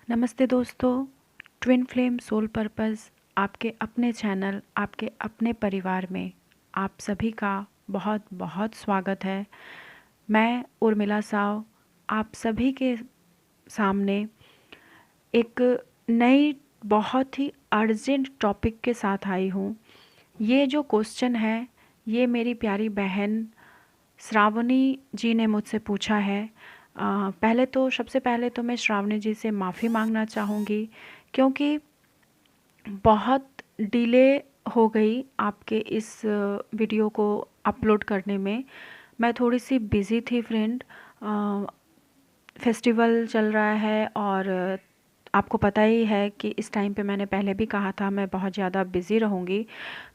नमस्ते दोस्तों। Twin flame soul purpose आपके अपने चैनल, आपके अपने परिवार में आप सभी का बहुत बहुत स्वागत है। मैं उर्मिला साव आप सभी के सामने एक नई बहुत ही अर्जेंट टॉपिक के साथ आई हूँ। ये जो क्वेश्चन है ये मेरी प्यारी बहन श्रावणी जी ने मुझसे पूछा है। सबसे पहले तो मैं श्रावणी जी से माफ़ी मांगना चाहूँगी क्योंकि बहुत डिले हो गई आपके इस वीडियो को अपलोड करने में। मैं थोड़ी सी बिज़ी थी फ्रेंड। फेस्टिवल चल रहा है और आपको पता ही है कि इस टाइम पे मैंने पहले भी कहा था मैं बहुत ज़्यादा बिज़ी रहूँगी,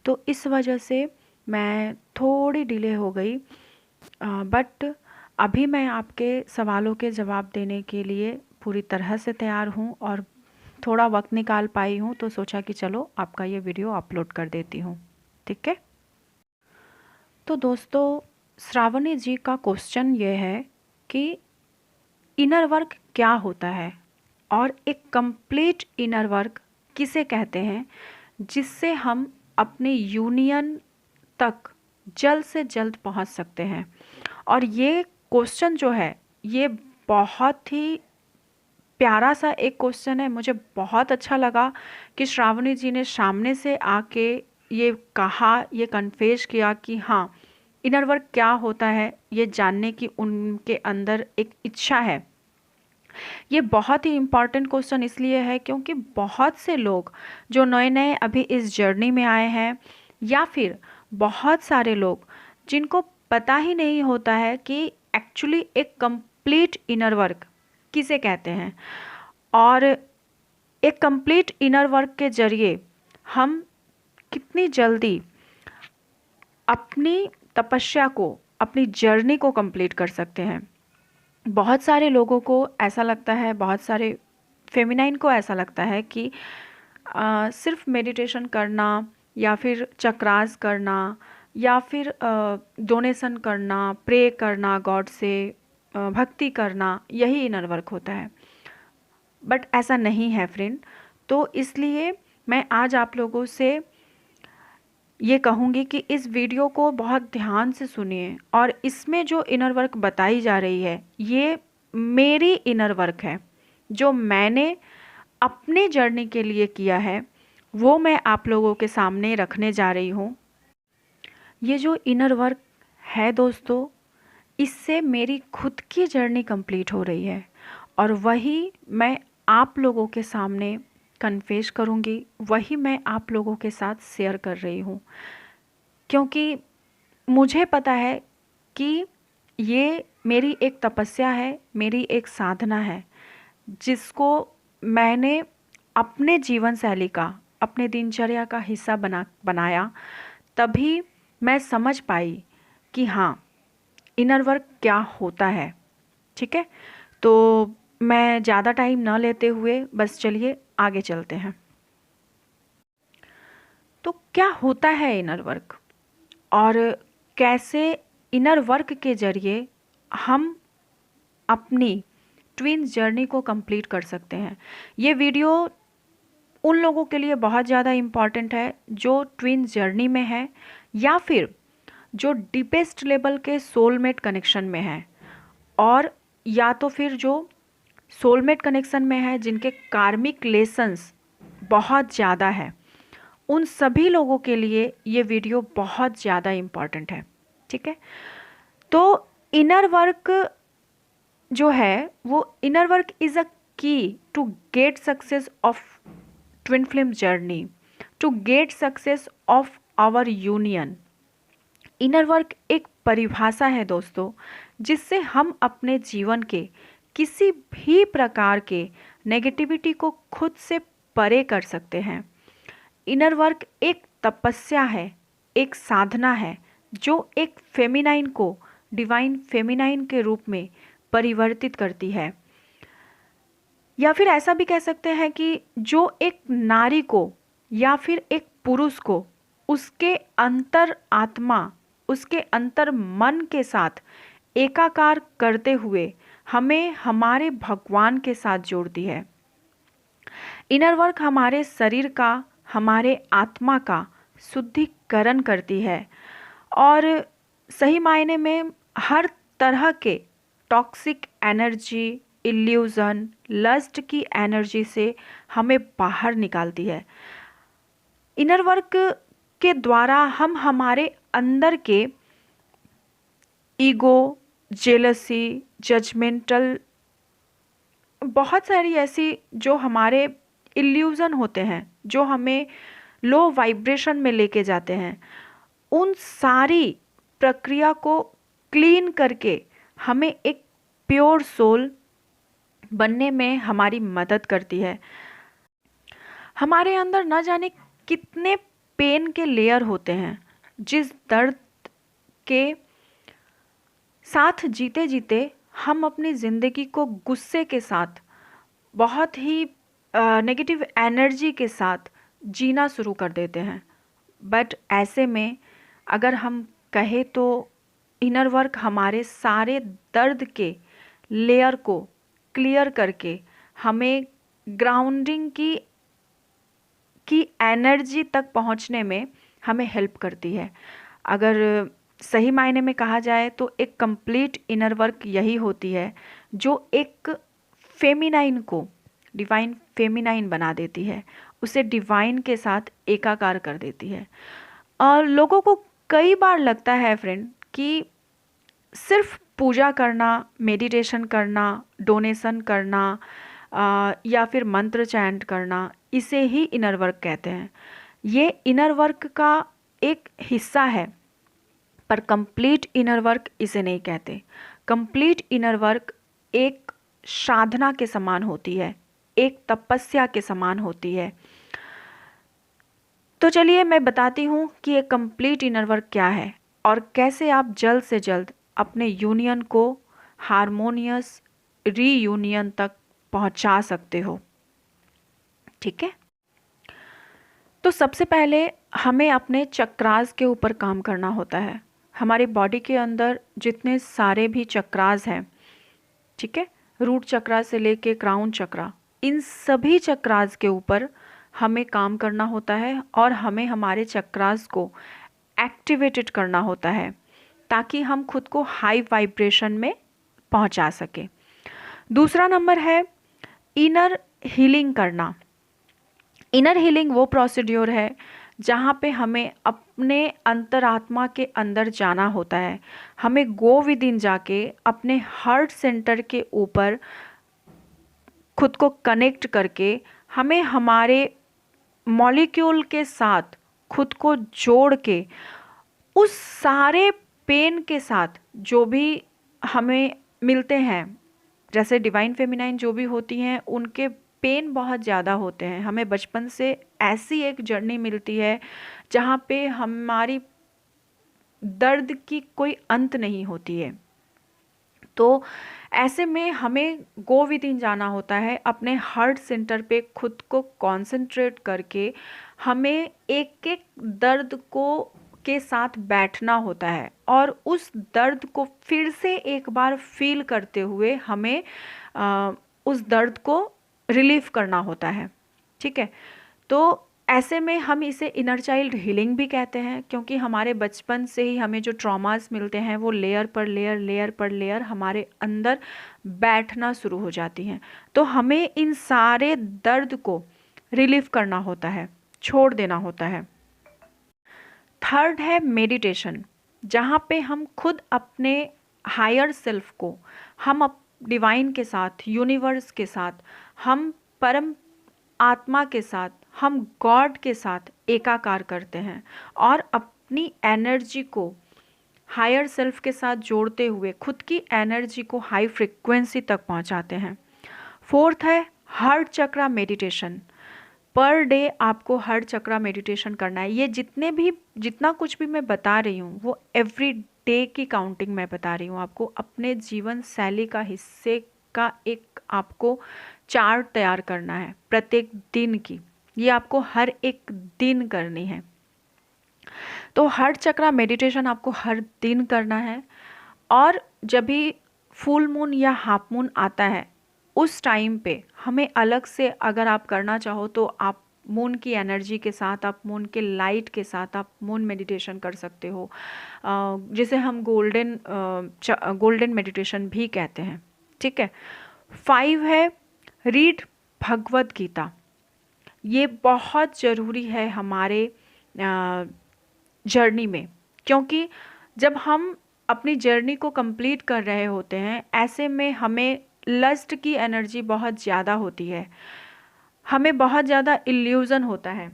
तो इस वजह से मैं थोड़ी डिले हो गई। बट अभी मैं आपके सवालों के जवाब देने के लिए पूरी तरह से तैयार हूँ और थोड़ा वक्त निकाल पाई हूँ, तो सोचा कि चलो आपका ये वीडियो अपलोड कर देती हूँ। ठीक है। तो दोस्तों, श्रावणी जी का क्वेश्चन ये है कि इनर वर्क क्या होता है और एक कंप्लीट इनर वर्क किसे कहते हैं जिससे हम अपने यूनियन तक जल्द से जल्द पहुंच सकते हैं। और ये क्वेश्चन जो है ये बहुत ही प्यारा सा एक क्वेश्चन है। मुझे बहुत अच्छा लगा कि श्रावणी जी ने सामने से आके ये कहा, ये कन्फेस किया कि हाँ, इनर वर्क क्या होता है ये जानने की उनके अंदर एक इच्छा है। ये बहुत ही इम्पॉर्टेंट क्वेश्चन इसलिए है क्योंकि बहुत से लोग जो नए नए अभी इस जर्नी में आए हैं या फिर बहुत सारे लोग जिनको पता ही नहीं होता है कि एक्चुअली एक कंप्लीट इनर वर्क किसे कहते हैं और एक कंप्लीट इनर वर्क के जरिए हम कितनी जल्दी अपनी तपस्या को, अपनी जर्नी को कंप्लीट कर सकते हैं। बहुत सारे लोगों को ऐसा लगता है, बहुत सारे फेमिनाइन को ऐसा लगता है कि सिर्फ मेडिटेशन करना या फिर चक्रास करना या फिर डोनेशन करना, प्रे करना गॉड से, भक्ति करना, यही इनर वर्क होता है। बट ऐसा नहीं है फ्रेंड। तो इसलिए मैं आज आप लोगों से ये कहूँगी कि इस वीडियो को बहुत ध्यान से सुनिए और इसमें जो इनर वर्क बताई जा रही है ये मेरी इनर वर्क है जो मैंने अपने जर्नी के लिए किया है, वो मैं आप लोगों के सामने रखने जा रही हूँ। ये जो इनर वर्क है दोस्तों, इससे मेरी खुद की जर्नी कंप्लीट हो रही है और वही मैं आप लोगों के सामने कन्फेस करूँगी, वही मैं आप लोगों के साथ शेयर कर रही हूँ क्योंकि मुझे पता है कि ये मेरी एक तपस्या है, मेरी एक साधना है जिसको मैंने अपने जीवन शैली का, अपने दिनचर्या का हिस्सा बनाया। तभी मैं समझ पाई कि हाँ, इनर वर्क क्या होता है। ठीक है, तो मैं ज़्यादा टाइम ना लेते हुए बस चलिए आगे चलते हैं। तो क्या होता है इनर वर्क और कैसे इनर वर्क के जरिए हम अपनी ट्विन्स जर्नी को कंप्लीट कर सकते हैं। ये वीडियो उन लोगों के लिए बहुत ज़्यादा इम्पॉर्टेंट है जो ट्विन्स जर्नी में है या फिर जो डीपेस्ट लेवल के सोलमेट कनेक्शन में है, और या तो फिर जो सोलमेट कनेक्शन में है जिनके कार्मिक लेसन्स बहुत ज़्यादा है। उन सभी लोगों के लिए ये वीडियो बहुत ज़्यादा इम्पॉर्टेंट है। ठीक है, तो इनर वर्क जो है वो inner work is a key to get success of twin flame journey, to get success of our union. Inner work एक परिभाषा है दोस्तों जिससे हम अपने जीवन के किसी भी प्रकार के नेगेटिविटी को खुद से परे कर सकते हैं। इनर वर्क एक तपस्या है, एक साधना है जो एक फेमिनाइन को डिवाइन फेमिनाइन के रूप में परिवर्तित करती है, या फिर ऐसा भी कह सकते हैं कि जो एक नारी को या फिर एक पुरुष को उसके अंतर आत्मा, उसके अंतर मन के साथ एकाकार करते हुए हमें हमारे भगवान के साथ जोड़ती है। इनर वर्क हमारे शरीर का, हमारे आत्मा का शुद्धिकरण करती है और सही मायने में हर तरह के टॉक्सिक एनर्जी, इल्यूज़न, लस्ट की एनर्जी से हमें बाहर निकालती है। इनर वर्क के द्वारा हम हमारे अंदर के ईगो, जेलसी, जजमेंटल, बहुत सारी ऐसी जो हमारे इल्यूज़न होते हैं, जो हमें लो वाइब्रेशन में लेके जाते हैं, उन सारी प्रक्रिया को क्लीन करके हमें एक प्योर सोल बनने में हमारी मदद करती है। हमारे अंदर न जाने कितने पेन के लेयर होते हैं, जिस दर्द के साथ जीते जीते हम अपनी ज़िंदगी को गुस्से के साथ, बहुत ही नेगेटिव एनर्जी के साथ जीना शुरू कर देते हैं। बट ऐसे में अगर हम कहें तो इनर वर्क हमारे सारे दर्द के लेयर को क्लियर करके हमें ग्राउंडिंग की एनर्जी तक पहुंचने में हमें हेल्प करती है। अगर सही मायने में कहा जाए तो एक कंप्लीट इनर वर्क यही होती है जो एक फेमिनाइन को डिवाइन फेमिनाइन बना देती है, उसे डिवाइन के साथ एकाकार कर देती है। और लोगों को कई बार लगता है फ्रेंड कि सिर्फ पूजा करना, मेडिटेशन करना, डोनेशन करना या फिर मंत्र चैंट करना, इसे ही इनर वर्क कहते हैं। ये इनर वर्क का एक हिस्सा है, पर कंप्लीट इनर वर्क इसे नहीं कहते। कंप्लीट इनर वर्क एक साधना के समान होती है, एक तपस्या के समान होती है। तो चलिए मैं बताती हूँ कि ये कंप्लीट इनर वर्क क्या है और कैसे आप जल्द से जल्द अपने यूनियन को हारमोनियस रीयूनियन तक पहुँचा सकते हो। ठीक है, तो सबसे पहले हमें अपने चक्रास के ऊपर काम करना होता है। हमारी बॉडी के अंदर जितने सारे भी चक्रास हैं, ठीक है, रूट चक्रा से लेके क्राउन चक्रा, इन सभी चक्रास के ऊपर हमें काम करना होता है और हमें हमारे चक्रास को एक्टिवेटेड करना होता है ताकि हम खुद को हाई वाइब्रेशन में पहुंचा सके। दूसरा नंबर है इनर हीलिंग करना। इनर हीलिंग वो प्रोसीड्योर है जहाँ पे हमें अपने अंतरात्मा के अंदर जाना होता है। हमें गो विद इन जाके अपने हार्ट सेंटर के ऊपर खुद को कनेक्ट करके हमें हमारे मॉलिक्यूल के साथ खुद को जोड़ के उस सारे पेन के साथ जो भी हमें मिलते हैं, जैसे डिवाइन फेमिनाइन जो भी होती हैं उनके पेन बहुत ज़्यादा होते हैं। हमें बचपन से ऐसी एक जर्नी मिलती है जहाँ पे हमारी दर्द की कोई अंत नहीं होती है। तो ऐसे में हमें गो विद इन जाना होता है, अपने हार्ट सेंटर पे खुद को कंसंट्रेट करके हमें एक एक दर्द को के साथ बैठना होता है और उस दर्द को फिर से एक बार फील करते हुए हमें उस दर्द को रिलीफ करना होता है। ठीक है, तो ऐसे में हम इसे इनर चाइल्ड हीलिंग भी कहते हैं, क्योंकि हमारे बचपन से ही हमें जो ट्रॉमास मिलते हैं वो लेयर पर लेयर, लेयर पर लेयर हमारे अंदर बैठना शुरू हो जाती हैं। तो हमें इन सारे दर्द को रिलीफ करना होता है, छोड़ देना होता है। थर्ड है मेडिटेशन, जहाँ पे हम खुद अपने हायर सेल्फ को, हम डिवाइन के साथ, यूनिवर्स के साथ, हम परम आत्मा के साथ, हम गॉड के साथ एकाकार करते हैं और अपनी एनर्जी को हायर सेल्फ के साथ जोड़ते हुए खुद की एनर्जी को हाई फ्रिक्वेंसी तक पहुंचाते हैं। फोर्थ है हार्ट चक्रा मेडिटेशन। पर डे आपको हार्ट चक्रा मेडिटेशन करना है। ये जितना कुछ भी मैं बता रही हूँ वो एवरी डे की काउंटिंग मैं बता रही हूँ आपको। अपने जीवन शैली का हिस्से का एक आपको चार्ट तैयार करना है प्रत्येक दिन की। ये आपको हर एक दिन करनी है। तो हार्ट चक्रा मेडिटेशन आपको हर दिन करना है। और जब भी फुल मून या हाफ मून आता है उस टाइम पे हमें अलग से अगर आप करना चाहो तो आप मून की एनर्जी के साथ, आप मून के लाइट के साथ आप मून मेडिटेशन कर सकते हो, जिसे हम गोल्डन मेडिटेशन भी कहते हैं। ठीक है। 5 है रीड भगवत गीता। ये बहुत ज़रूरी है हमारे जर्नी में, क्योंकि जब हम अपनी जर्नी को कंप्लीट कर रहे होते हैं, ऐसे में हमें लस्ट की एनर्जी बहुत ज़्यादा होती है, हमें बहुत ज़्यादा इल्यूज़न होता है,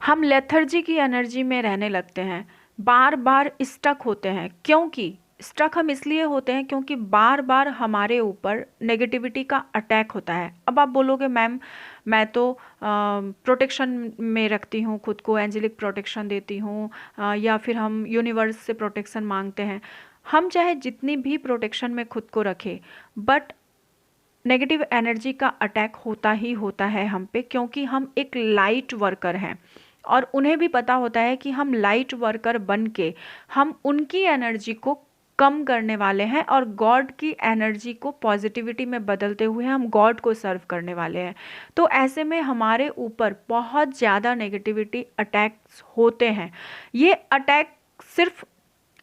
हम लेथर्जी की एनर्जी में रहने लगते हैं, बार बार स्टक होते हैं। क्योंकि स्टक हम इसलिए होते हैं क्योंकि बार बार हमारे ऊपर नेगेटिविटी का अटैक होता है। अब आप बोलोगे मैम मैं तो प्रोटेक्शन में रखती हूँ खुद को, एंजेलिक प्रोटेक्शन देती हूँ, या फिर हम यूनिवर्स से प्रोटेक्शन मांगते हैं। हम चाहे जितनी भी प्रोटेक्शन में खुद को रखें, बट नेगेटिव एनर्जी का अटैक होता ही होता है हम पे, क्योंकि हम एक लाइट वर्कर हैं और उन्हें भी पता होता है कि हम लाइट वर्कर बन के हम उनकी एनर्जी को कम करने वाले हैं और गॉड की एनर्जी को पॉजिटिविटी में बदलते हुए हम गॉड को सर्व करने वाले हैं। तो ऐसे में हमारे ऊपर बहुत ज़्यादा नेगेटिविटी अटैक्स होते हैं। ये अटैक सिर्फ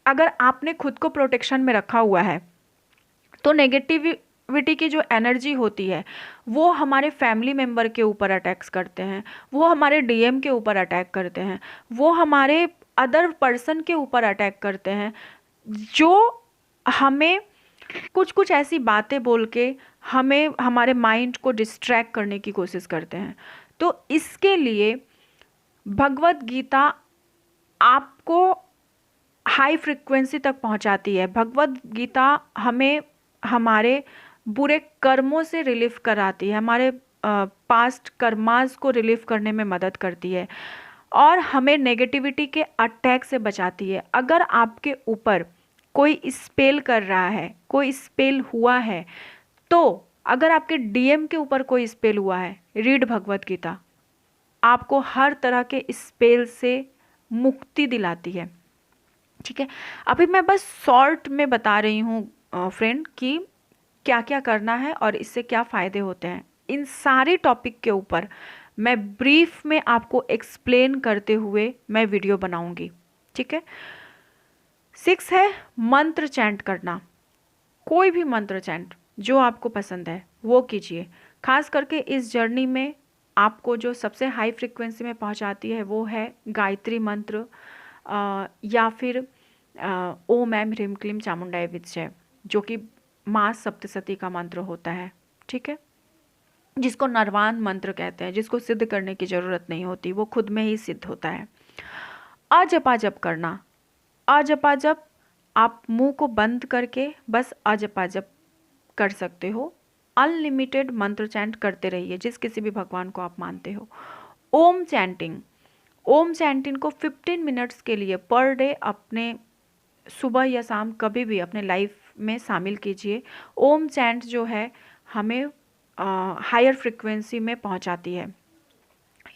अगर आपने खुद को प्रोटेक्शन में रखा हुआ है तो नेगेटिविटी की जो एनर्जी होती है वो हमारे फैमिली मेम्बर के ऊपर अटैक्स करते हैं, वो हमारे डीएम के ऊपर अटैक करते हैं, वो हमारे अदर पर्सन के ऊपर अटैक करते हैं, जो हमें कुछ कुछ ऐसी बातें बोल के हमें हमारे माइंड को डिस्ट्रैक्ट करने की कोशिश करते हैं। तो इसके लिए भगवत गीता आपको हाई फ्रिक्वेंसी तक पहुंचाती है। भगवत गीता हमें हमारे बुरे कर्मों से रिलीफ कराती है, हमारे पास्ट कर्मास को रिलीफ करने में मदद करती है और हमें नेगेटिविटी के अटैक से बचाती है। अगर आपके ऊपर कोई स्पेल कर रहा है, कोई स्पेल हुआ है, तो अगर आपके डीएम के ऊपर कोई स्पेल हुआ है, रीड भगवत गीता, आपको हर तरह के स्पेल से मुक्ति दिलाती है। ठीक है। अभी मैं बस शॉर्ट में बता रही हूँ फ्रेंड कि क्या क्या करना है और इससे क्या फ़ायदे होते हैं। इन सारे टॉपिक के ऊपर मैं ब्रीफ में आपको एक्सप्लेन करते हुए मैं वीडियो बनाऊंगी। ठीक है। 6 है मंत्र चैंट करना। कोई भी मंत्र चैंट जो आपको पसंद है वो कीजिए। खास करके इस जर्नी में आपको जो सबसे हाई फ्रिक्वेंसी में पहुंचाती है वो है गायत्री मंत्र, या फिर ओम ऐम ह्रीम क्लीम चामुंडाय विद्महे, जो कि माँ सप्तशती का मंत्र होता है। ठीक है। जिसको नरवान मंत्र कहते हैं, जिसको सिद्ध करने की ज़रूरत नहीं होती, वो खुद में ही सिद्ध होता है। अजपा जप करना। अजपा जप आप मुंह को बंद करके बस अजपा जप कर सकते हो। अनलिमिटेड मंत्र चैंट करते रहिए जिस किसी भी भगवान को आप मानते हो। ओम चैंटिंग। ओम चैंटिंग को 15 मिनट्स के लिए पर डे अपने सुबह या शाम कभी भी अपने लाइफ में शामिल कीजिए। ओम चैंट जो है हमें हायर फ्रिक्वेंसी में पहुंचाती है।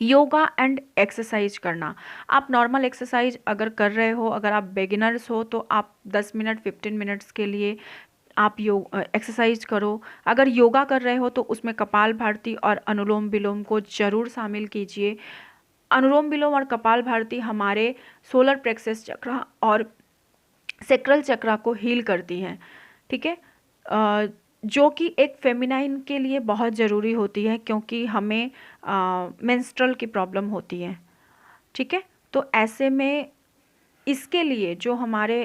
योगा एंड एक्सरसाइज करना। आप नॉर्मल एक्सरसाइज अगर कर रहे हो, अगर आप बिगिनर्स हो तो आप 10 मिनट 15 मिनट्स के लिए आप एक्सरसाइज करो। अगर योगा कर रहे हो तो उसमें कपाल भारती और अनुलोम विलोम को ज़रूर शामिल कीजिए। अनुलोम विलोम और कपाल भारती हमारे सोलर प्लेक्सस चक्र और सेक्रल चक्रा को हील करती हैं। ठीक है। जो कि एक फेमिनाइन के लिए बहुत ज़रूरी होती है, क्योंकि हमें मेंस्ट्रुअल की प्रॉब्लम होती है। ठीक है। तो ऐसे में इसके लिए जो हमारे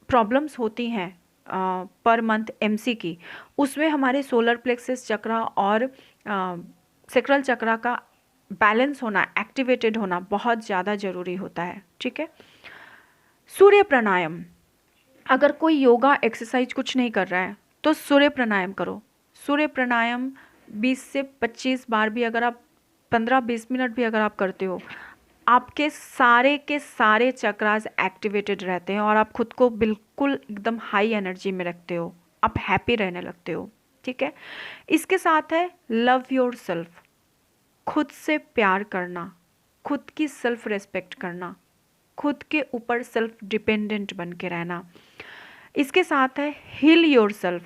प्रॉब्लम्स होती हैं पर मंथ एमसी की, उसमें हमारे सोलर प्लेक्सस चक्रा और सेक्रल चक्रा का बैलेंस होना, एक्टिवेटेड होना बहुत ज़्यादा ज़रूरी होता है। ठीक है। सूर्य प्राणायाम। अगर कोई योगा एक्सरसाइज कुछ नहीं कर रहा है तो सूर्य प्राणायाम करो। सूर्य प्राणायाम 20 से 25 बार भी अगर आप 15-20 मिनट भी अगर आप करते हो, आपके सारे के सारे चक्रास एक्टिवेटेड रहते हैं और आप खुद को बिल्कुल एकदम हाई एनर्जी में रखते हो, आप हैप्पी रहने लगते हो। ठीक है। इसके साथ है लव योर सेल्फ। खुद से प्यार करना, खुद की सेल्फ रेस्पेक्ट करना, खुद के ऊपर सेल्फ डिपेंडेंट बन के रहना। इसके साथ है हील योर सेल्फ।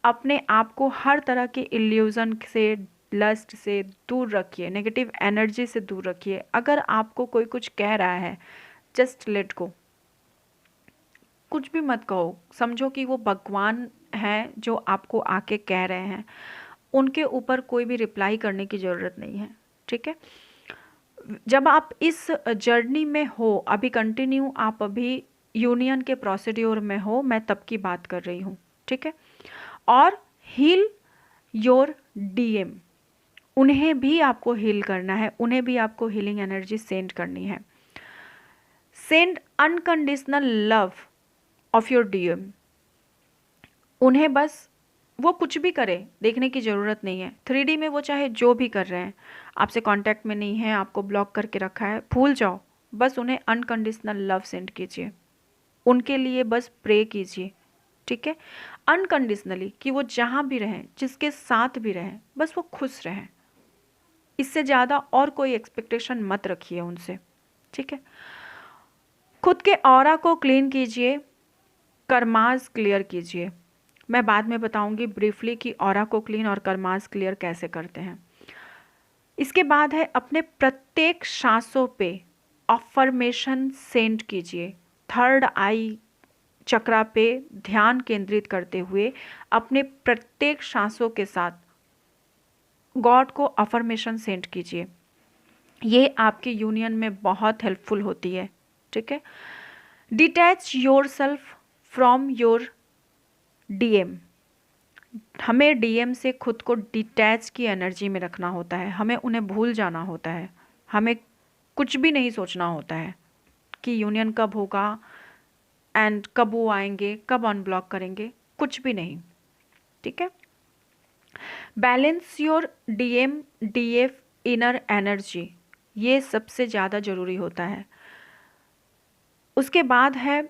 अपने आप को हर तरह के इल्यूज़न से, लस्ट से दूर रखिए, नेगेटिव एनर्जी से दूर रखिए। अगर आपको कोई कुछ कह रहा है, जस्ट लेट गो, कुछ भी मत कहो, समझो कि वो भगवान हैं जो आपको आके कह रहे हैं, उनके ऊपर कोई भी रिप्लाई करने की ज़रूरत नहीं है, ठीक है। जब आप इस जर्नी में हो, अभी कंटिन्यू, आप अभी यूनियन के प्रोसीड्योर में हो, मैं तब की बात कर रही हूँ, ठीक है। और हील योर डीएम, उन्हें भी आपको हील करना है, उन्हें भी आपको हीलिंग एनर्जी सेंड करनी है। Send unconditional love of your DM. उन्हें बस वो कुछ भी करे देखने की ज़रूरत नहीं है। 3D में वो चाहे जो भी कर रहे हैं, आपसे कांटेक्ट में नहीं है, आपको ब्लॉक करके रखा है, भूल जाओ। बस उन्हें अनकंडीशनल लव सेंड कीजिए, उनके लिए बस प्रे कीजिए, ठीक है, अनकंडीशनली, कि वो जहाँ भी रहें, जिसके साथ भी रहें, बस वो खुश रहें। इससे ज़्यादा और कोई एक्सपेक्टेशन मत रखिए उनसे, ठीक है। खुद के ऑरा को क्लीन कीजिए, कर्मास क्लियर कीजिए। मैं बाद में बताऊंगी ब्रीफली कि ऑरा को क्लीन और कर्मास क्लियर कैसे करते हैं। इसके बाद है अपने प्रत्येक सांसों पे अफर्मेशन सेंड कीजिए। थर्ड आई चक्रा पे ध्यान केंद्रित करते हुए अपने प्रत्येक सांसों के साथ गॉड को अफर्मेशन सेंड कीजिए। ये आपके यूनियन में बहुत हेल्पफुल होती है, ठीक है। Detach your self from your DM. हमें डीएम से खुद को डिटैच की एनर्जी में रखना होता है, हमें उन्हें भूल जाना होता है, हमें कुछ भी नहीं सोचना होता है कि यूनियन कब होगा एंड कब वो आएंगे, कब अनब्लॉक करेंगे, कुछ भी नहीं, ठीक है। Balance your DM DF inner energy, ये सबसे ज़्यादा ज़रूरी होता है। उसके बाद है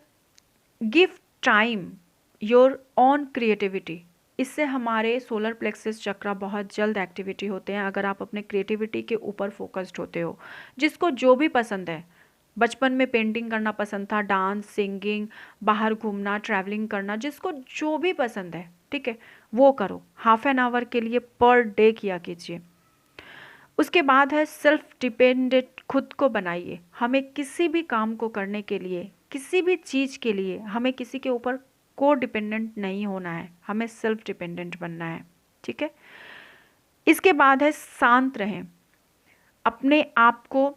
give time your on creativity. इससे हमारे सोलर प्लेक्सस चक्रा बहुत जल्द एक्टिविटी होते हैं अगर आप अपने क्रिएटिविटी के ऊपर फोकस्ड होते हो। जिसको जो भी पसंद है, बचपन में पेंटिंग करना पसंद था, डांस, सिंगिंग, बाहर घूमना, ट्रैवलिंग करना, जिसको जो भी पसंद है, ठीक है, वो करो। हाफ एन आवर के लिए पर डे किया कीजिए। उसके बाद है सेल्फ डिपेंडेंट, खुद को बनाइए। हमें किसी भी काम को करने के लिए, किसी भी चीज़ के लिए हमें किसी के ऊपर को डिपेंडेंट नहीं होना है, हमें सेल्फ डिपेंडेंट बनना है, ठीक है। इसके बाद है शांत रहें, अपने आप को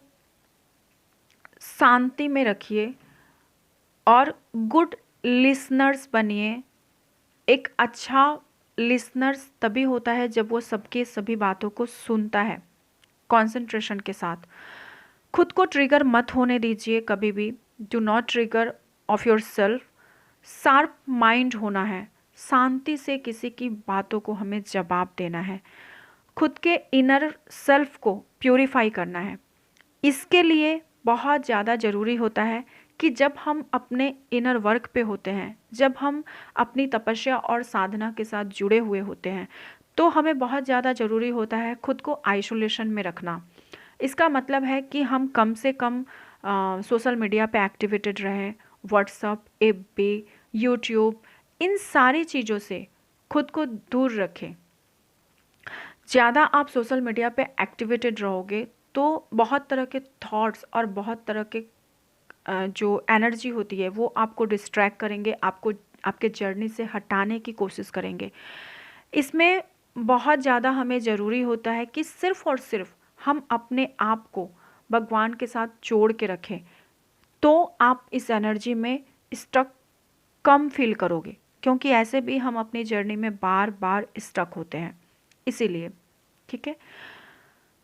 शांति में रखिए और गुड लिसनर्स बनिए। एक अच्छा लिसनर्स तभी होता है जब वो सबके सभी बातों को सुनता है कंसंट्रेशन के साथ। खुद को ट्रिगर मत होने दीजिए कभी भी। Do not trigger of your self. Sharp mind होना है, शांति से किसी की बातों को हमें जवाब देना है, खुद के इनर सेल्फ को प्यूरिफाई करना है। इसके लिए बहुत ज़्यादा ज़रूरी होता है कि जब हम अपने इनर वर्क पे होते हैं, जब हम अपनी तपस्या और साधना के साथ जुड़े हुए होते हैं, तो हमें बहुत ज़्यादा ज़रूरी होता है खुद को आइसोलेशन में रखना। इसका मतलब है कि हम कम से कम सोशल मीडिया पे एक्टिवेटेड रहें, व्हाट्सअप, एफबी, यूट्यूब, इन सारी चीज़ों से खुद को दूर रखें। ज़्यादा आप सोशल मीडिया पे एक्टिवेटेड रहोगे तो बहुत तरह के थॉट्स और बहुत तरह के जो एनर्जी होती है वो आपको डिस्ट्रैक्ट करेंगे, आपको आपके जर्नी से हटाने की कोशिश करेंगे। इसमें बहुत ज़्यादा हमें ज़रूरी होता है कि सिर्फ़ और सिर्फ हम अपने आप को भगवान के साथ जोड़ के रखें, तो आप इस एनर्जी में स्टक कम फील करोगे, क्योंकि ऐसे भी हम अपनी जर्नी में बार बार स्टक होते हैं। इसीलिए, ठीक है,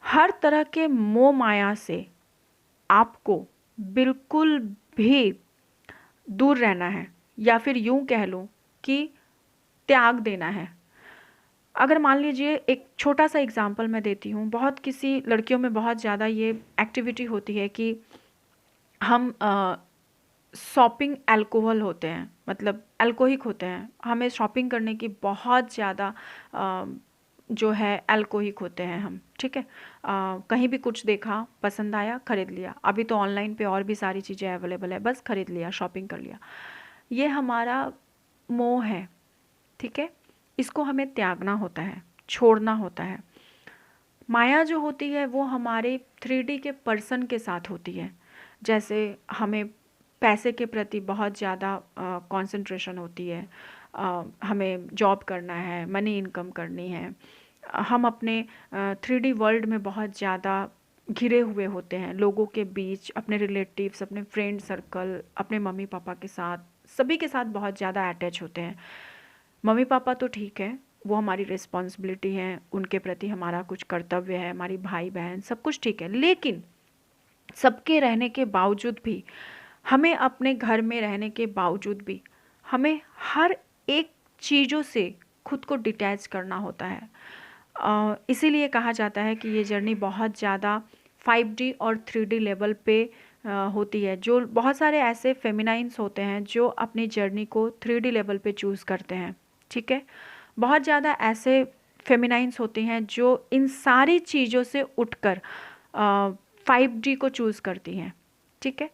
हर तरह के मोह माया से आपको बिल्कुल भी दूर रहना है, या फिर यूं कह लूँ कि त्याग देना है। अगर मान लीजिए, एक छोटा सा एग्जांपल मैं देती हूँ, बहुत किसी लड़कियों में बहुत ज़्यादा ये एक्टिविटी होती है कि हम शॉपिंग अल्कोहल होते हैं, मतलब अल्कोहलिक होते हैं, हमें शॉपिंग करने की बहुत ज़्यादा जो है अल्कोहलिक होते हैं हम, ठीक है। कहीं भी कुछ देखा, पसंद आया, ख़रीद लिया। अभी तो ऑनलाइन पे और भी सारी चीज़ें अवेलेबल है, बस ख़रीद लिया, शॉपिंग कर लिया। ये हमारा मोह है, ठीक है। इसको हमें त्यागना होता है, छोड़ना होता है। माया जो होती है वो हमारे 3D के पर्सन के साथ होती है। जैसे हमें पैसे के प्रति बहुत ज़्यादा कंसंट्रेशन होती है, हमें जॉब करना है, मनी इनकम करनी है, हम अपने 3D वर्ल्ड में बहुत ज़्यादा घिरे हुए होते हैं, लोगों के बीच, अपने रिलेटिव्स, अपने फ्रेंड सर्कल, अपने मम्मी पापा के साथ, सभी के साथ बहुत ज़्यादा अटैच होते हैं। मम्मी पापा तो ठीक है, वो हमारी रिस्पॉन्सिबिलिटी है, उनके प्रति हमारा कुछ कर्तव्य है, हमारी भाई बहन सब कुछ ठीक है, लेकिन सबके रहने के बावजूद भी, हमें अपने घर में रहने के बावजूद भी, हमें हर एक चीज़ों से खुद को डिटैच करना होता है। इसीलिए कहा जाता है कि ये जर्नी बहुत ज़्यादा 5D और 3D लेवल पे होती है। जो बहुत सारे ऐसे फेमिनाइन्स होते हैं जो अपनी जर्नी को 3D लेवल पे चूज़ करते हैं, ठीक है। बहुत ज़्यादा ऐसे फेमिनाइन्स होती हैं जो इन सारी चीज़ों से उठकर 5D को चूज़ करती हैं, ठीक है।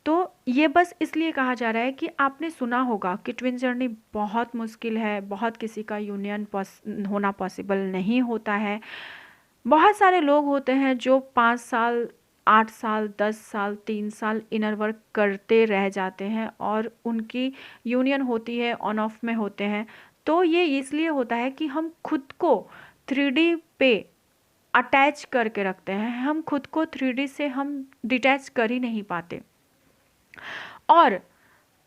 तो ये बस इसलिए कहा जा रहा है कि आपने सुना होगा कि ट्विन जर्नी बहुत मुश्किल है, बहुत किसी का यूनियन होना पॉसिबल नहीं होता है। बहुत सारे लोग होते हैं जो 5 साल, 8 साल, 10 साल, 3 साल इनर वर्क करते रह जाते हैं और उनकी यूनियन होती है, ऑन ऑफ में होते हैं। तो ये इसलिए होता है कि हम खुद को 3D पे अटैच करके रखते हैं, हम खुद को 3D से हम डिटैच कर ही नहीं पाते। और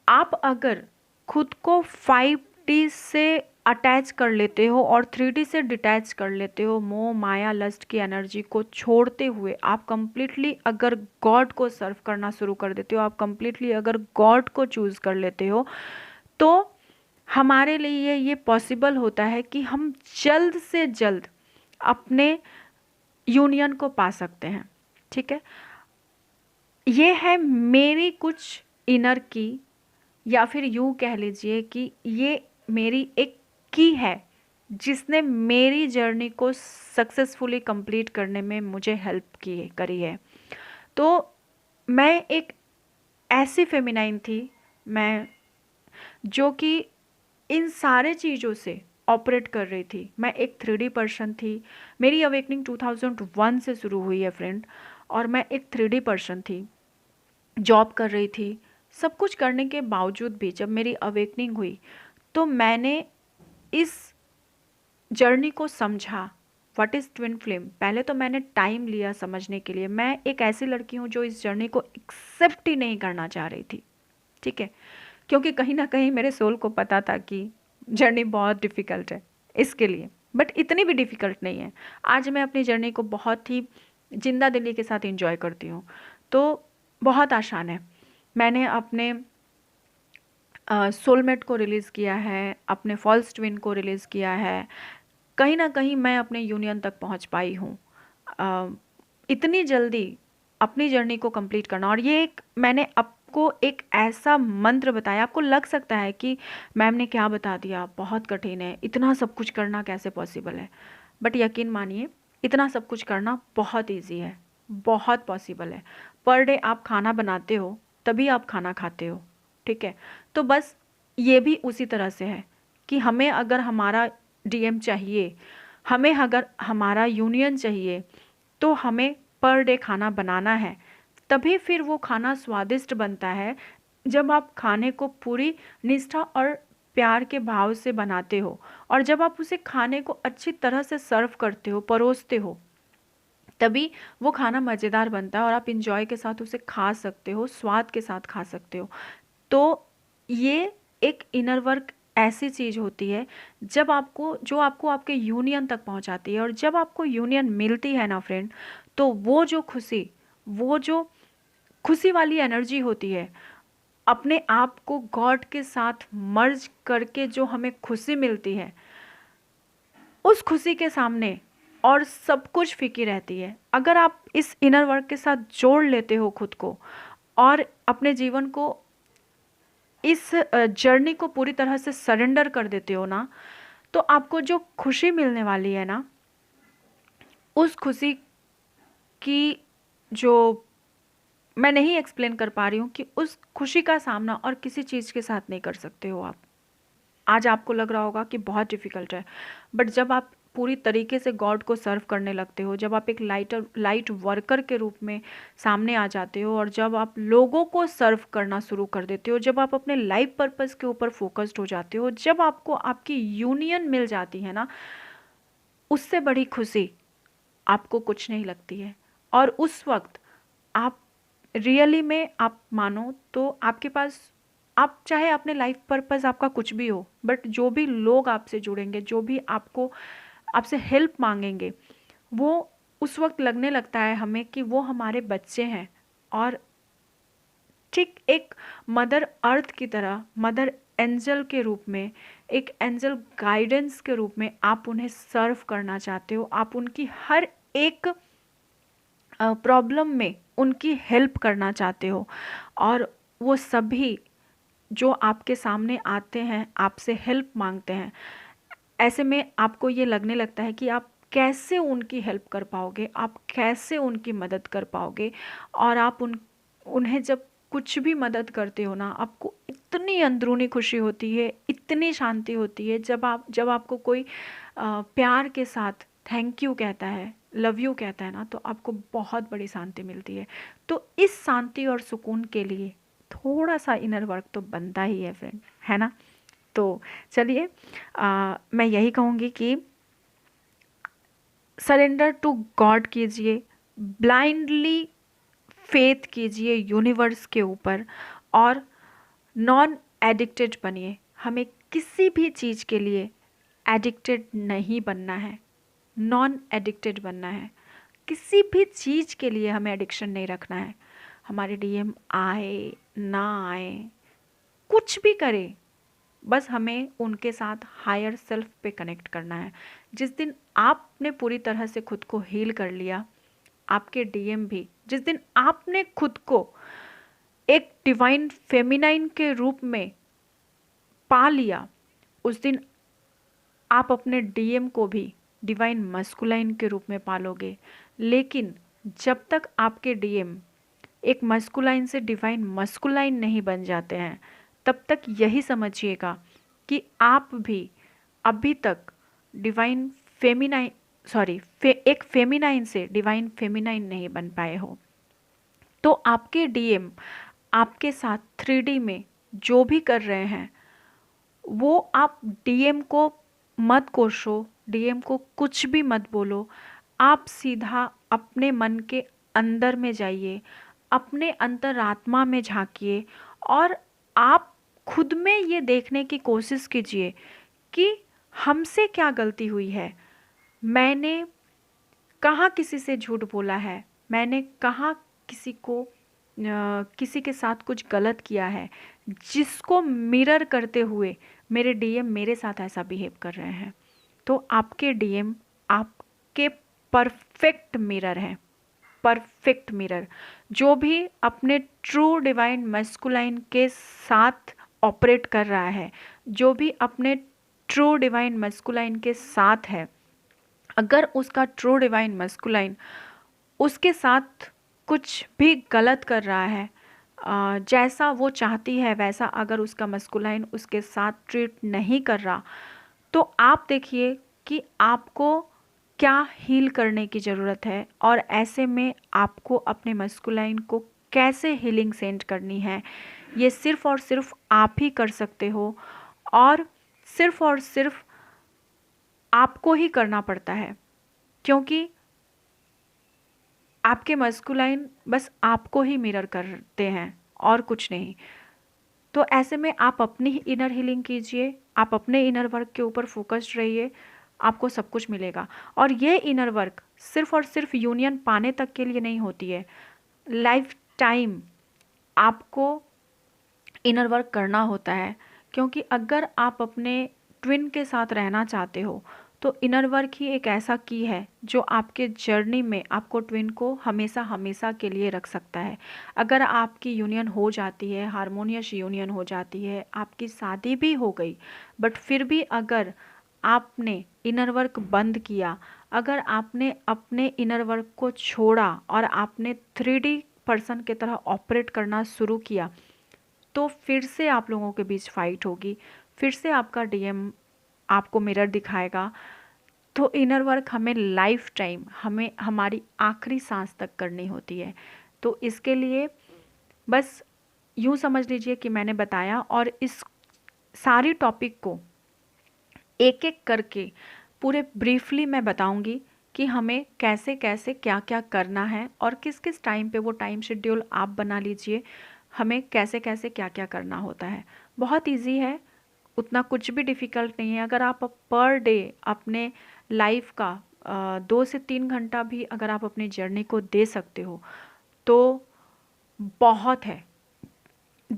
आप अगर खुद को 5D से अटैच कर लेते हो और 3D से डिटैच कर लेते हो, मोह माया लस्ट की एनर्जी को छोड़ते हुए आप कंप्लीटली अगर गॉड को सर्व करना शुरू कर देते हो, आप कंप्लीटली अगर गॉड को चूज़ कर लेते हो, तो हमारे लिए ये पॉसिबल होता है कि हम जल्द से जल्द अपने यूनियन को पा सकते हैं, ठीक है। ये है मेरी कुछ इनर की, या फिर यूँ कह लीजिए कि ये मेरी एक की है जिसने मेरी जर्नी को सक्सेसफुली कंप्लीट करने में मुझे हेल्प करी है। तो मैं एक ऐसी फेमिनाइन थी, मैं जो कि इन सारे चीज़ों से ऑपरेट कर रही थी। मैं एक 3D पर्सन थी। मेरी अवेकनिंग 2001 से शुरू हुई है फ्रेंड, और मैं एक 3D पर्सन थी, जॉब कर रही थी। सब कुछ करने के बावजूद भी जब मेरी अवेकनिंग हुई तो मैंने इस जर्नी को समझा। व्हाट इज़ ट्विन फ्लेम, पहले तो मैंने टाइम लिया समझने के लिए। मैं एक ऐसी लड़की हूँ जो इस जर्नी को एक्सेप्ट ही नहीं करना चाह रही थी, ठीक है, क्योंकि कहीं ना कहीं मेरे सोल को पता था कि जर्नी बहुत डिफ़िकल्ट है इसके लिए, बट इतनी भी डिफ़िकल्ट नहीं है। आज मैं अपनी जर्नी को बहुत ही जिंदा दिली के साथ एंजॉय करती हूँ। तो बहुत आसान है। मैंने अपने सोलमेट को रिलीज़ किया है, अपने फॉल्स ट्विन को रिलीज़ किया है, कहीं ना कहीं मैं अपने यूनियन तक पहुंच पाई हूँ। इतनी जल्दी अपनी जर्नी को कंप्लीट करना, और ये एक मैंने आपको एक ऐसा मंत्र बताया, आपको लग सकता है कि मैम ने क्या बता दिया, बहुत कठिन है, इतना सब कुछ करना कैसे पॉसिबल है। बट यकीन मानिए, इतना सब कुछ करना बहुत ईजी है, बहुत पॉसिबल है। पर डे आप खाना बनाते हो तभी आप खाना खाते हो, ठीक है। तो बस ये भी उसी तरह से है कि हमें अगर हमारा डीएम चाहिए, हमें अगर हमारा यूनियन चाहिए, तो हमें पर डे खाना बनाना है। तभी फिर वो खाना स्वादिष्ट बनता है जब आप खाने को पूरी निष्ठा और प्यार के भाव से बनाते हो, और जब आप उसे खाने को अच्छी तरह से सर्व करते हो, परोसते हो, तभी वो खाना मज़ेदार बनता है और आप इंजॉय के साथ उसे खा सकते हो, स्वाद के साथ खा सकते हो। तो ये एक इनर वर्क ऐसी चीज़ होती है जब आपको जो आपको आपके यूनियन तक पहुंचाती है, और जब आपको यूनियन मिलती है ना फ्रेंड, तो वो जो खुशी वाली एनर्जी होती है, अपने आप को गॉड के साथ मर्ज करके जो हमें खुशी मिलती है, उस खुशी के सामने और सब कुछ फीकी रहती है। अगर आप इस इनर वर्क के साथ जोड़ लेते हो खुद को और अपने जीवन को, इस जर्नी को पूरी तरह से सरेंडर कर देते हो ना, तो आपको जो खुशी मिलने वाली है ना, उस खुशी की जो मैं नहीं एक्सप्लेन कर पा रही हूँ कि उस खुशी का सामना और किसी चीज़ के साथ नहीं कर सकते हो आज आपको लग रहा होगा कि बहुत डिफ़िकल्ट है, बट जब आप पूरी तरीके से गॉड को सर्व करने लगते हो, जब आप एक लाइट वर्कर के रूप में सामने आ जाते हो, और जब आप लोगों को सर्व करना शुरू कर देते हो, जब आप अपने लाइफ पर्पस के ऊपर फोकस्ड हो जाते हो, जब आपको आपकी यूनियन मिल जाती है ना, उससे बड़ी खुशी आपको कुछ नहीं लगती है। और उस वक्त आप रियली में आप मानो तो आपके पास, आप चाहे अपने लाइफ पर्पस आपका कुछ भी हो, बट जो भी लोग आपसे जुड़ेंगे, जो भी आपको आपसे हेल्प मांगेंगे, वो उस वक्त लगने लगता है हमें कि वो हमारे बच्चे हैं। और ठीक एक मदर अर्थ की तरह, मदर एंजल के रूप में, एक एंजल गाइडेंस के रूप में आप उन्हें सर्व करना चाहते हो। आप उनकी हर एक प्रॉब्लम में उनकी हेल्प करना चाहते हो। और वो सभी जो आपके सामने आते हैं, आपसे हेल्प मांगते हैं, ऐसे में आपको ये लगने लगता है कि आप कैसे उनकी हेल्प कर पाओगे, आप कैसे उनकी मदद कर पाओगे। और आप उन्हें जब कुछ भी मदद करते हो ना, आपको इतनी अंदरूनी खुशी होती है, इतनी शांति होती है। जब आपको कोई प्यार के साथ थैंक यू कहता है, लव यू कहता है ना, तो आपको बहुत बड़ी शांति मिलती है। तो इस शांति और सुकून के लिए थोड़ा सा इनर वर्क तो बनता ही है फ्रेंड, है ना। तो चलिए, मैं यही कहूँगी कि सरेंडर टू गॉड कीजिए, ब्लाइंडली फेथ कीजिए यूनिवर्स के ऊपर, और नॉन एडिक्टेड बनिए। हमें किसी भी चीज़ के लिए एडिक्टेड नहीं बनना है, नॉन एडिक्टेड बनना है। किसी भी चीज़ के लिए हमें एडिक्शन नहीं रखना है। हमारे डीएम आए ना आए, कुछ भी करे, बस हमें उनके साथ हायर सेल्फ पे कनेक्ट करना है। जिस दिन आपने पूरी तरह से खुद को हील कर लिया, आपके डीएम भी, जिस दिन आपने खुद को एक डिवाइन फेमिनाइन के रूप में पा लिया, उस दिन आप अपने डीएम को भी डिवाइन मस्कुलाइन के रूप में पालोगे। लेकिन जब तक आपके डीएम एक मस्कुलाइन से डिवाइन मस्कुलाइन नहीं बन जाते हैं, तब तक यही समझिएगा कि आप भी अभी तक डिवाइन फेमिनाइन एक फेमिनाइन से डिवाइन फेमिनाइन नहीं बन पाए हो। तो आपके डीएम आपके साथ 3D में जो भी कर रहे हैं, वो आप डीएम को मत कोसो, डीएम को कुछ भी मत बोलो। आप सीधा अपने मन के अंदर में जाइए, अपने अंतरात्मा में झांकिए, और आप खुद में ये देखने की कोशिश कीजिए कि हमसे क्या गलती हुई है। मैंने कहाँ किसी से झूठ बोला है, मैंने कहाँ किसी के साथ कुछ गलत किया है, जिसको मिरर करते हुए मेरे डीएम मेरे साथ ऐसा बिहेव कर रहे हैं। तो आपके डीएम आपके परफेक्ट मिरर हैं, परफेक्ट मिरर। जो भी अपने ट्रू डिवाइन मैस्कुलाइन के साथ ऑपरेट कर रहा है, जो भी अपने ट्रू डिवाइन मैस्कुलाइन के साथ है, अगर उसका ट्रू डिवाइन मैस्कुलाइन उसके साथ कुछ भी गलत कर रहा है, जैसा वो चाहती है वैसा अगर उसका मस्कुलाइन उसके साथ ट्रीट नहीं कर रहा, तो आप देखिए कि आपको क्या हील करने की ज़रूरत है, और ऐसे में आपको अपने मस्कुलाइन को कैसे हीलिंग सेंड करनी है, ये सिर्फ़ और सिर्फ आप ही कर सकते हो। और सिर्फ आपको ही करना पड़ता है, क्योंकि आपके मस्कुलाइन बस आपको ही मिरर करते हैं और कुछ नहीं। तो ऐसे में आप अपनी इनर हीलिंग कीजिए, आप अपने इनर वर्क के ऊपर फोकस्ड रहिए, आपको सब कुछ मिलेगा। और ये इनर वर्क सिर्फ और सिर्फ यूनियन पाने तक के लिए नहीं होती है, लाइफ टाइम आपको इनर वर्क करना होता है। क्योंकि अगर आप अपने ट्विन के साथ रहना चाहते हो, तो इनर वर्क ही एक ऐसा की है जो आपके जर्नी में आपको ट्विन को हमेशा हमेशा के लिए रख सकता है। अगर आपकी यूनियन हो जाती है, हारमोनियस यूनियन हो जाती है, आपकी शादी भी हो गई, बट फिर भी अगर आपने इनर वर्क बंद किया, अगर आपने अपने इनर वर्क को छोड़ा और आपने 3D पर्सन की तरह ऑपरेट करना शुरू किया, तो फिर से आप लोगों के बीच फाइट होगी, फिर से आपका डीएम आपको मिरर दिखाएगा। तो इनर वर्क हमें लाइफ टाइम, हमें हमारी आखिरी सांस तक करनी होती है। तो इसके लिए बस यूँ समझ लीजिए कि मैंने बताया, और इस सारी टॉपिक को एक एक करके पूरे ब्रीफली मैं बताऊंगी कि हमें कैसे कैसे क्या क्या करना है, और किस किस टाइम पे, वो टाइम शेड्यूल आप बना लीजिए, हमें कैसे कैसे क्या क्या करना होता है। बहुत इजी है, उतना कुछ भी डिफ़िकल्ट नहीं है। अगर आप पर डे अपने लाइफ का 2 से 3 घंटा भी अगर आप अपनी जर्नी को दे सकते हो तो बहुत है।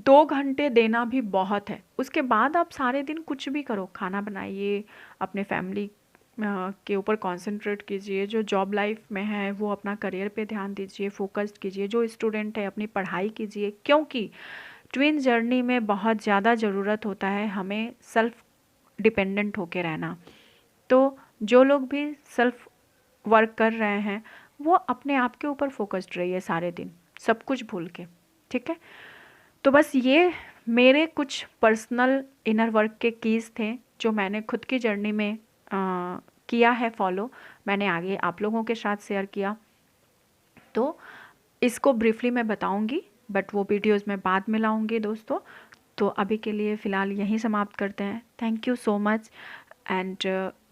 2 घंटे देना भी बहुत है। उसके बाद आप सारे दिन कुछ भी करो, खाना बनाइए, अपने फैमिली के ऊपर कंसंट्रेट कीजिए, जो जॉब लाइफ में है वो अपना करियर पे ध्यान दीजिए, फोकस्ड कीजिए, जो स्टूडेंट है अपनी पढ़ाई कीजिए, क्योंकि ट्विन जर्नी में बहुत ज़्यादा ज़रूरत होता है हमें सेल्फ डिपेंडेंट होके रहना। तो जो लोग भी सेल्फ वर्क कर रहे हैं वो अपने आप के ऊपर फोकस्ड रहिए सारे दिन, सब कुछ भूल के, ठीक है। तो बस ये मेरे कुछ पर्सनल इनर वर्क के कीज़ थे जो मैंने खुद की जर्नी में किया है फॉलो, मैंने आगे आप लोगों के साथ शेयर किया। तो इसको ब्रीफली मैं बताऊंगी, बट वो वीडियोस मैं बाद में लाऊंगी दोस्तों। तो अभी के लिए फ़िलहाल यहीं समाप्त करते हैं। Thank you so much. And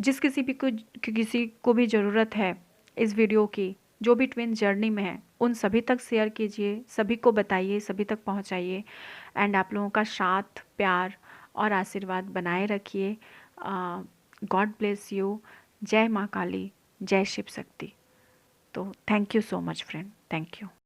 जिस किसी को भी ज़रूरत है इस वीडियो की, जो भी ट्विन जर्नी में है, उन सभी तक शेयर कीजिए, सभी को बताइए, सभी तक पहुंचाइए। एंड आप लोगों का साथ, प्यार और आशीर्वाद बनाए रखिए। God bless you. जय माँ काली, जय शिव शक्ति। तो thank you so much friend, thank you.